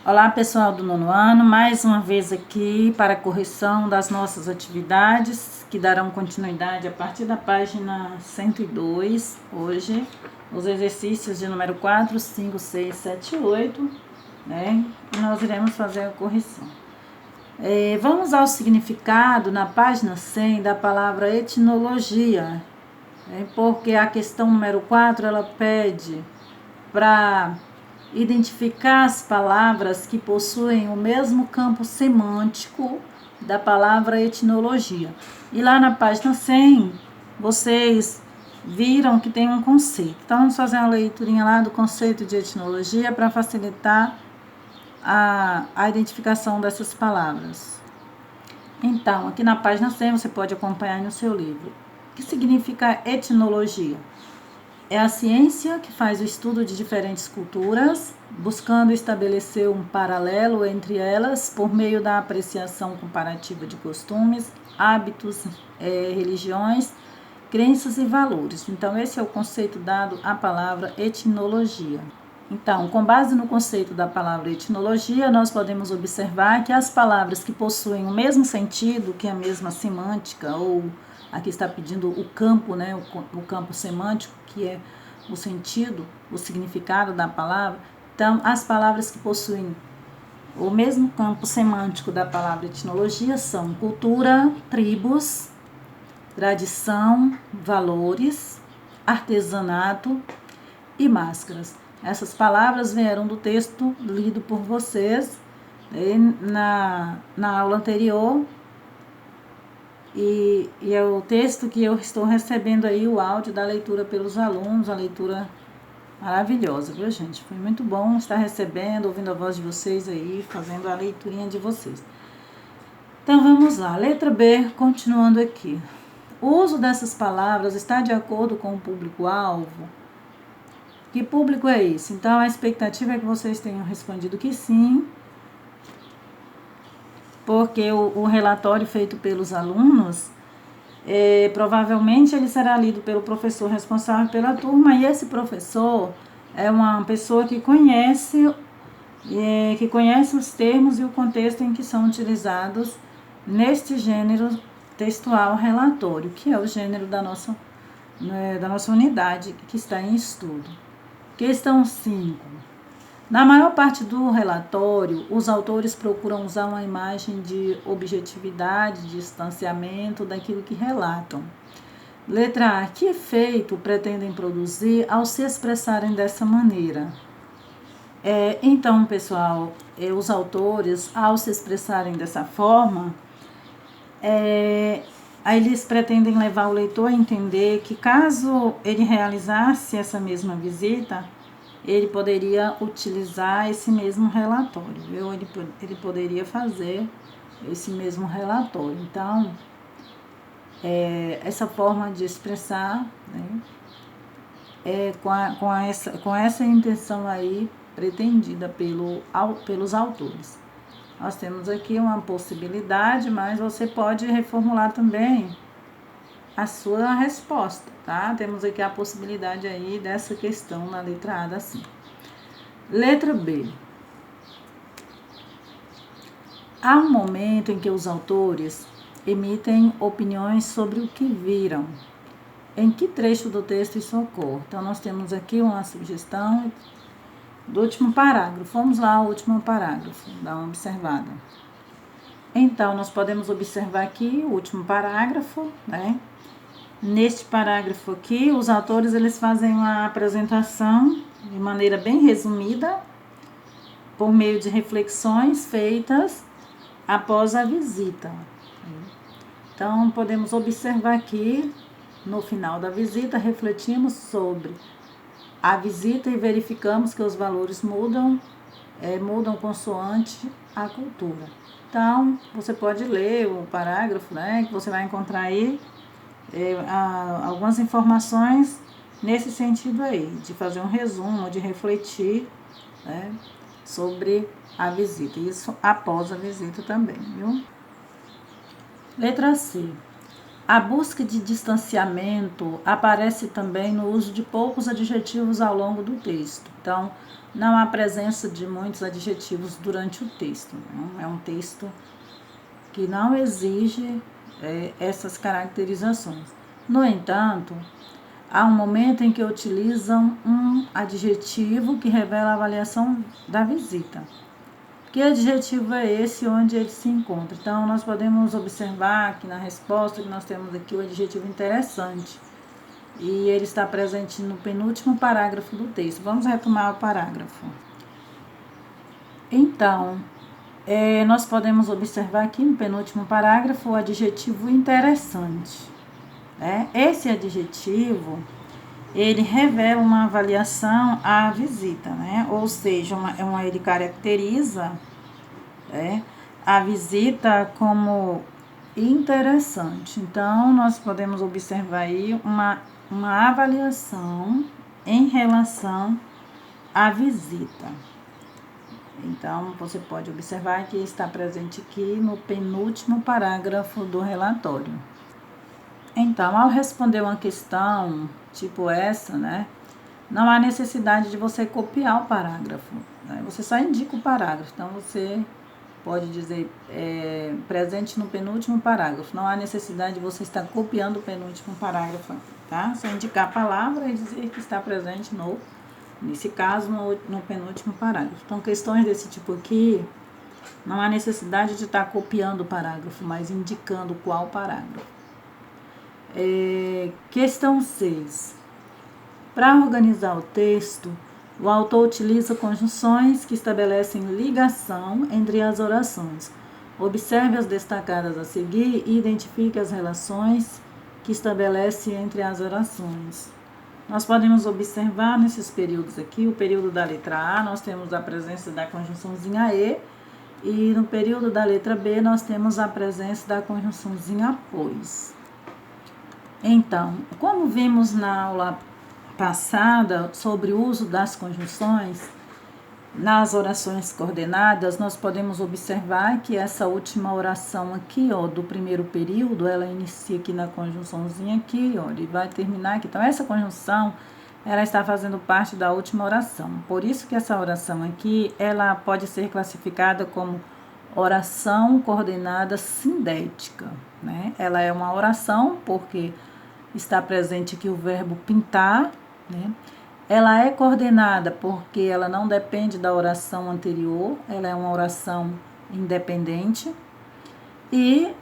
Olá, pessoal do nono ano, mais uma vez aqui para a correção das nossas atividades, que darão continuidade a partir da página 102, hoje, os exercícios de número 4, 5, 6, 7 e 8, né? E nós iremos fazer a correção. Vamos ao significado na página 100 da palavra etnologia, porque a questão número 4, ela pede para identificar as palavras que possuem o mesmo campo semântico da palavra etnologia. E lá na página 100, vocês viram que tem um conceito. Então, vamos fazer uma leiturinha lá do conceito de etnologia para facilitar a identificação dessas palavras. Então, aqui na página 100, você pode acompanhar no seu livro. O que significa etnologia? É a ciência que faz o estudo de diferentes culturas, buscando estabelecer um paralelo entre elas por meio da apreciação comparativa de costumes, hábitos, religiões, crenças e valores. Então, esse é o conceito dado à palavra etnologia. Então, com base no conceito da palavra etnologia, nós podemos observar que as palavras que possuem o mesmo sentido, que a mesma semântica, ou aqui está pedindo o campo, né, o campo semântico, que é o sentido, o significado da palavra. Então, as palavras que possuem o mesmo campo semântico da palavra etnologia são cultura, tribos, tradição, valores, artesanato e máscaras. Essas palavras vieram do texto lido por vocês na aula anterior, e é o texto que eu estou recebendo aí, o áudio da leitura pelos alunos, a leitura maravilhosa, viu, gente? Foi muito bom estar recebendo, ouvindo a voz de vocês aí, fazendo a leiturinha de vocês. Então, vamos lá. Letra B, continuando aqui. O uso dessas palavras está de acordo com o público-alvo? Que público é esse? Então, a expectativa é que vocês tenham respondido que sim, porque o relatório feito pelos alunos, provavelmente ele será lido pelo professor responsável pela turma, e esse professor é uma pessoa que conhece os termos e o contexto em que são utilizados neste gênero textual relatório, que é o gênero da nossa unidade que está em estudo. Questão 5. Na maior parte do relatório, os autores procuram usar uma imagem de objetividade, distanciamento daquilo que relatam. Letra A. Que efeito pretendem produzir ao se expressarem dessa maneira? Então, pessoal, os autores, ao se expressarem dessa forma, eles pretendem levar o leitor a entender que, caso ele realizasse essa mesma visita, ele poderia utilizar esse mesmo relatório, viu? Ele poderia fazer esse mesmo relatório. Então, essa forma de expressar, né, com essa intenção aí pretendida pelos autores. Nós temos aqui uma possibilidade, mas você pode reformular também a sua resposta, tá? Temos aqui a possibilidade aí dessa questão na letra A da sim. Letra B. Há um momento em que os autores emitem opiniões sobre o que viram. Em que trecho do texto isso ocorre? Então, nós temos aqui uma sugestão do último parágrafo. Vamos lá ao último parágrafo, dá uma observada. Então, nós podemos observar aqui o último parágrafo, né? Neste parágrafo aqui, os autores eles fazem uma apresentação de maneira bem resumida, por meio de reflexões feitas após a visita. Então, podemos observar aqui, no final da visita, refletimos sobre a visita e verificamos que os valores mudam consoante a cultura. Então, você pode ler o parágrafo, né, que você vai encontrar aí algumas informações nesse sentido aí, de fazer um resumo, de refletir, né, sobre a visita. Isso após a visita também, viu? Letra C. A busca de distanciamento aparece também no uso de poucos adjetivos ao longo do texto. Então, não há presença de muitos adjetivos durante o texto. É um texto que não exige essas caracterizações. No entanto, há um momento em que utilizam um adjetivo que revela a avaliação da visita. Que adjetivo é esse onde ele se encontra? Então, nós podemos observar aqui na resposta que nós temos aqui o adjetivo interessante. E ele está presente no penúltimo parágrafo do texto. Vamos retomar o parágrafo. Então, nós podemos observar aqui no penúltimo parágrafo o adjetivo interessante. Esse adjetivo, ele revela uma avaliação à visita, ou seja, ele caracteriza a visita como interessante. Então, nós podemos observar aí uma avaliação em relação à visita. Então, você pode observar que está presente aqui no penúltimo parágrafo do relatório. Então, ao responder uma questão tipo essa, não há necessidade de você copiar o parágrafo. Você só indica o parágrafo. Então, você pode dizer presente no penúltimo parágrafo. Não há necessidade de você estar copiando o penúltimo parágrafo, tá? Só indicar a palavra e dizer que está presente nesse caso, no penúltimo parágrafo. Então, questões desse tipo aqui, não há necessidade de estar copiando o parágrafo, mas indicando qual parágrafo. Questão 6. Para organizar o texto, o autor utiliza conjunções que estabelecem ligação entre as orações. Observe as destacadas a seguir e identifique as relações que estabelece entre as orações. Nós podemos observar nesses períodos aqui, o período da letra A, nós temos a presença da conjunçãozinha E, e no período da letra B, nós temos a presença da conjunçãozinha pois. Então, como vimos na aula passada sobre o uso das conjunções, nas orações coordenadas, nós podemos observar que essa última oração aqui, do primeiro período, ela inicia aqui na conjunçãozinha aqui, e vai terminar aqui. Então, essa conjunção, ela está fazendo parte da última oração. Por isso que essa oração aqui, ela pode ser classificada como oração coordenada sindética, Ela é uma oração porque está presente aqui o verbo pintar, Ela é coordenada porque ela não depende da oração anterior, ela é uma oração independente. E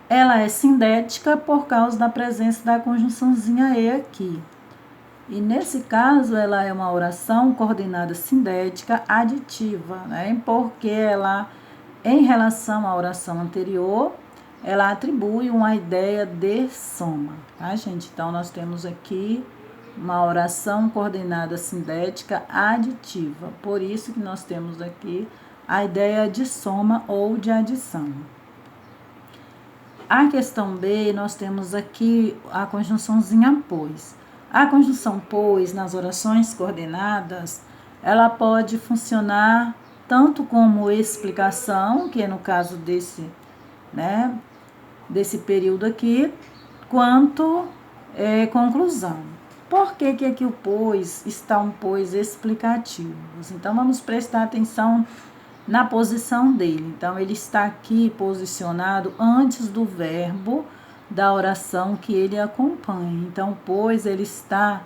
ela é sindética por causa da presença da conjunçãozinha E aqui. E nesse caso, ela é uma oração coordenada sindética aditiva, porque ela, em relação à oração anterior, ela atribui uma ideia de soma, tá, gente? Então, nós temos aqui uma oração coordenada sindética aditiva. Por isso que nós temos aqui a ideia de soma ou de adição. A questão B, nós temos aqui a conjunçãozinha pois. A conjunção pois, nas orações coordenadas, ela pode funcionar tanto como explicação, que é no caso desse período aqui, quanto conclusão. Por que aqui o pois está um pois explicativo? Então, vamos prestar atenção na posição dele. Então, ele está aqui posicionado antes do verbo da oração que ele acompanha. Então, pois, ele está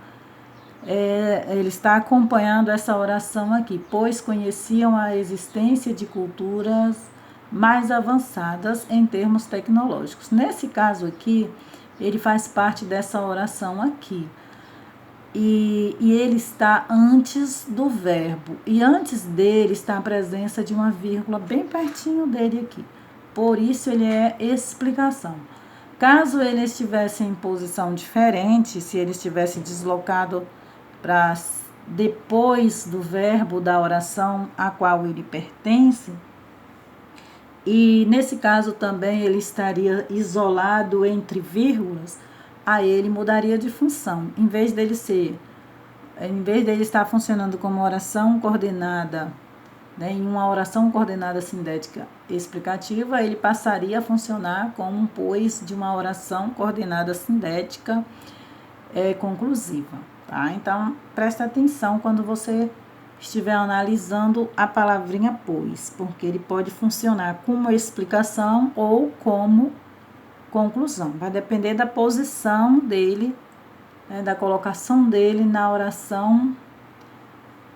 acompanhando essa oração aqui, pois conheciam a existência de culturas mais avançadas em termos tecnológicos. Nesse caso aqui, ele faz parte dessa oração aqui. E ele está antes do verbo. E antes dele está a presença de uma vírgula bem pertinho dele aqui. Por isso, ele é explicação. Caso ele estivesse em posição diferente, se ele estivesse deslocado para depois do verbo da oração a qual ele pertence, e nesse caso também ele estaria isolado entre vírgulas, aí ele mudaria de função. Em vez dele estar funcionando como oração coordenada né, em uma oração coordenada sintética explicativa, ele passaria a funcionar como um pois de uma oração coordenada sintética conclusiva. Tá? Então, preste atenção quando você estiver analisando a palavrinha pois, porque ele pode funcionar como explicação ou como conclusão. Vai depender da posição dele, né, da colocação dele na oração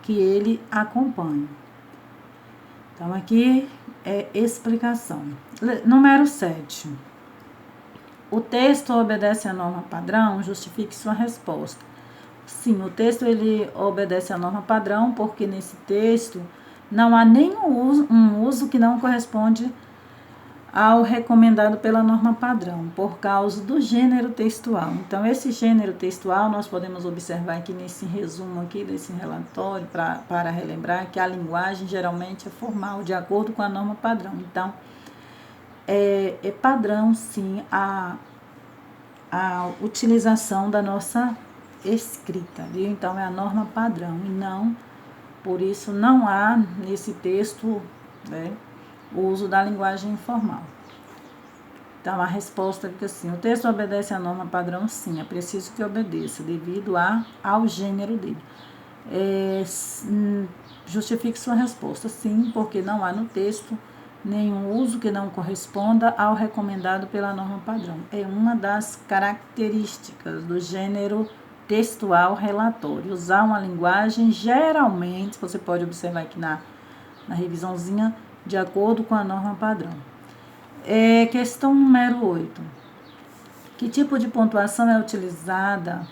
que ele acompanha. Então, aqui é explicação. Número 7. O texto obedece à norma padrão? Justifique sua resposta. Sim, o texto ele obedece à norma padrão, porque nesse texto não há nenhum uso que não corresponde ao recomendado pela norma padrão, por causa do gênero textual. Então, esse gênero textual, nós podemos observar aqui nesse resumo aqui, desse relatório, para relembrar que a linguagem geralmente é formal, de acordo com a norma padrão. Então, é padrão, sim, a utilização da nossa escrita, viu? Então, é a norma padrão, e não, por isso, não há nesse texto, né, o uso da linguagem informal. Então, a resposta fica assim: o texto obedece à norma padrão? Sim, é preciso que obedeça, devido ao gênero dele. Justifique sua resposta. Sim, porque não há no texto nenhum uso que não corresponda ao recomendado pela norma padrão. É uma das características do gênero textual relatório. Usar uma linguagem, geralmente, você pode observar aqui na revisãozinha, de acordo com a norma padrão. Questão número 8. Que tipo de pontuação é utilizada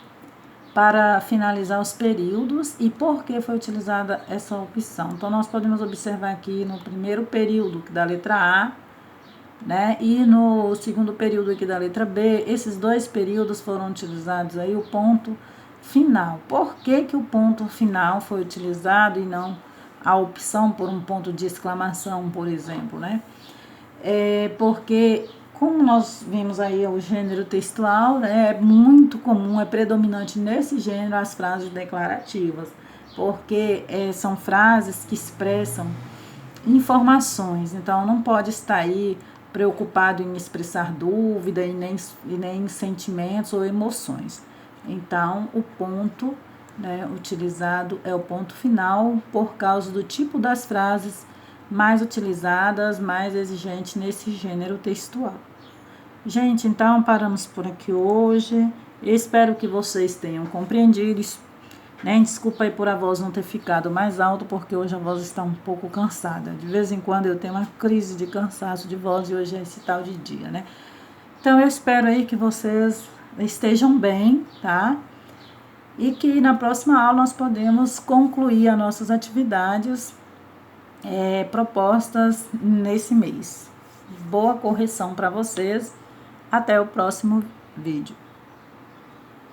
para finalizar os períodos e por que foi utilizada essa opção? Então, nós podemos observar aqui no primeiro período da letra A, né, e no segundo período aqui da letra B, esses dois períodos foram utilizados aí o ponto final. Por que o ponto final foi utilizado e não a opção por um ponto de exclamação, por exemplo, né? Porque, como nós vimos aí o gênero textual, né, é muito comum, é predominante nesse gênero as frases declarativas, porque são frases que expressam informações, então não pode estar aí preocupado em expressar dúvida e nem sentimentos ou emoções. Então, o ponto, né, utilizado é o ponto final por causa do tipo das frases mais utilizadas, mais exigentes nesse gênero textual. Gente, então paramos por aqui hoje. Eu espero que vocês tenham compreendido, né? Desculpa aí por a voz não ter ficado mais alta, porque hoje a voz está um pouco cansada. De vez em quando eu tenho uma crise de cansaço de voz e hoje é esse tal de dia, né? Então eu espero aí que vocês estejam bem, tá? E que na próxima aula nós podemos concluir as nossas atividades propostas nesse mês. Boa correção para vocês. Até o próximo vídeo.